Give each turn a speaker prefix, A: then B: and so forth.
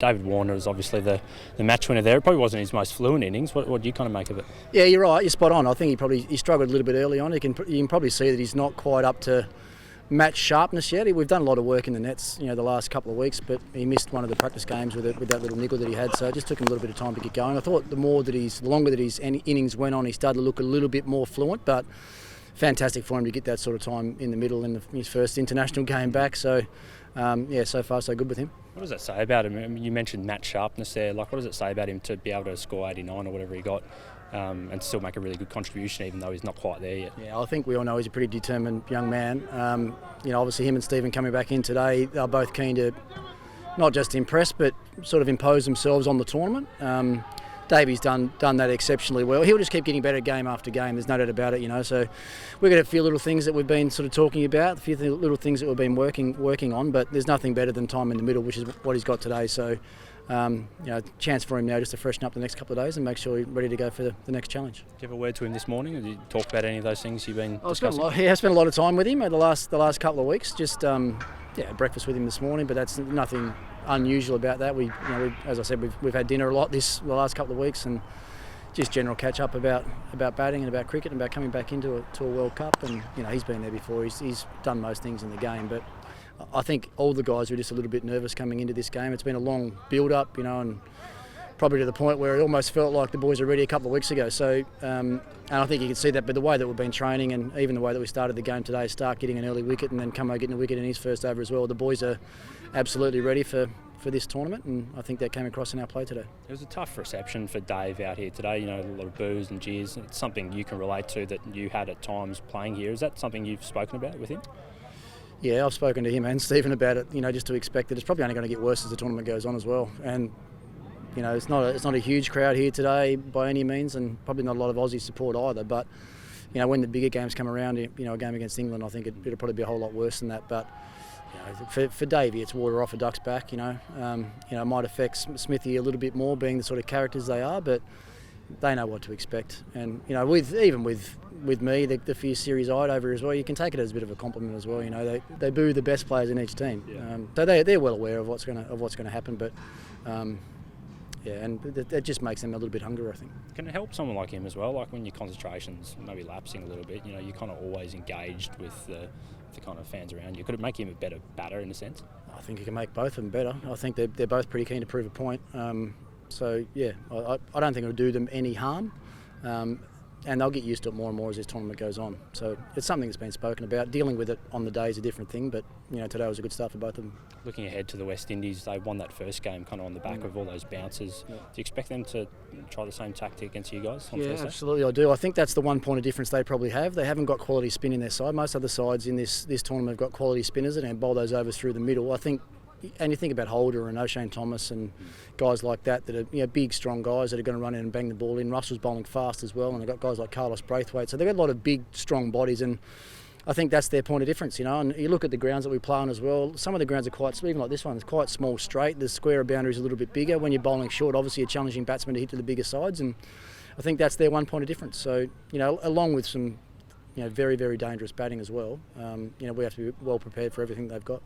A: David Warner was obviously the match winner there. It probably wasn't his most fluent innings. What do you kind of make of it?
B: Yeah, you're right. You're spot on. I think he struggled a little bit early on. You can probably see that he's not quite up to match sharpness yet. We've done a lot of work in the nets, the last couple of weeks, but he missed one of the practice games with that little niggle that he had. So it just took him a little bit of time to get going. I thought the longer that his innings went on, he started to look a little bit more fluent, but fantastic for him to get that sort of time in the middle in his first international game back. So, so far so good with him.
A: What does that say about him? I mean, you mentioned match sharpness there. What does it say about him to be able to score 89 or whatever he got and still make a really good contribution even though he's not quite there yet?
B: Yeah, I think we all know he's a pretty determined young man. Obviously him and Stephen coming back in today, they're both keen to not just impress but sort of impose themselves on the tournament. Davey's done that exceptionally well. He'll just keep getting better game after game. There's no doubt about it, So we've got a few little things that we've been sort of talking about, a few little things that we've been working on. But there's nothing better than time in the middle, which is what he's got today. So, chance for him now just to freshen up the next couple of days and make sure he's ready to go for the next challenge.
A: Did you have a word to him this morning? Did you talk about any of those things you've been discussing?
B: I spent a lot of time with him over the last couple of weeks. Just breakfast with him this morning, but that's nothing unusual about that. We as I said, we've had dinner a lot the last couple of weeks, and just general catch up about batting and about cricket and about coming back into a World Cup. And he's been there before. He's done most things in the game, but I think all the guys were just a little bit nervous coming into this game. It's been a long build up, and probably to the point where it almost felt like the boys were ready a couple of weeks ago. So, and I think you can see that by the way that we've been training, and even the way that we started the game today, Stark getting an early wicket and then Camo getting a wicket in his first over as well. The boys are absolutely ready for this tournament, and I think that came across in our play today.
A: It was a tough reception for Dave out here today, a lot of boos and jeers. It's something you can relate to that you had at times playing here. Is that something you've spoken about with him?
B: Yeah, I've spoken to him and Stephen about it, just to expect that it's probably only going to get worse as the tournament goes on as well. And it's not a huge crowd here today by any means, and probably not a lot of Aussie support either. But when the bigger games come around, a game against England, I think it'll probably be a whole lot worse than that. But for Davey, it's water off a duck's back. It might affect Smithy a little bit more, being the sort of characters they are, but they know what to expect. And with me, the few series eyed over as well, you can take it as a bit of a compliment as well. They boo the best players in each team, so they're well aware of what's going to happen. But and that just makes them a little bit hungrier, I think.
A: Can it help someone like him as well? Like when your concentration's maybe lapsing a little bit, you're kind of always engaged with the kind of fans around you. Could it make him a better batter in a sense?
B: I think you can make both of them better. I think they're both pretty keen to prove a point. So yeah, I don't think it'll do them any harm. And they'll get used to it more and more as this tournament goes on. So it's something that's been spoken about. Dealing with it on the day is a different thing, but today was a good start for both of them.
A: Looking ahead to the West Indies, they won that first game kind of on the back of all those bounces. Yeah. Do you expect them to try the same tactic against you guys on Thursday?
B: Yeah, absolutely I do. I think that's the one point of difference they probably have. They haven't got quality spin in their side. Most other sides in this tournament have got quality spinners that can bowl those overs through the middle. I think. And you think about Holder and O'Shane Thomas and guys like that are big, strong guys that are going to run in and bang the ball in. Russell's bowling fast as well, and they've got guys like Carlos Braithwaite. So they've got a lot of big, strong bodies, and I think that's their point of difference, And you look at the grounds that we play on as well. Some of the grounds are quite, even like this one, it's quite small, straight. The square of boundary is a little bit bigger. When you're bowling short, obviously you're challenging batsmen to hit to the bigger sides, and I think that's their one point of difference. So along with some very, very dangerous batting as well, we have to be well prepared for everything they've got.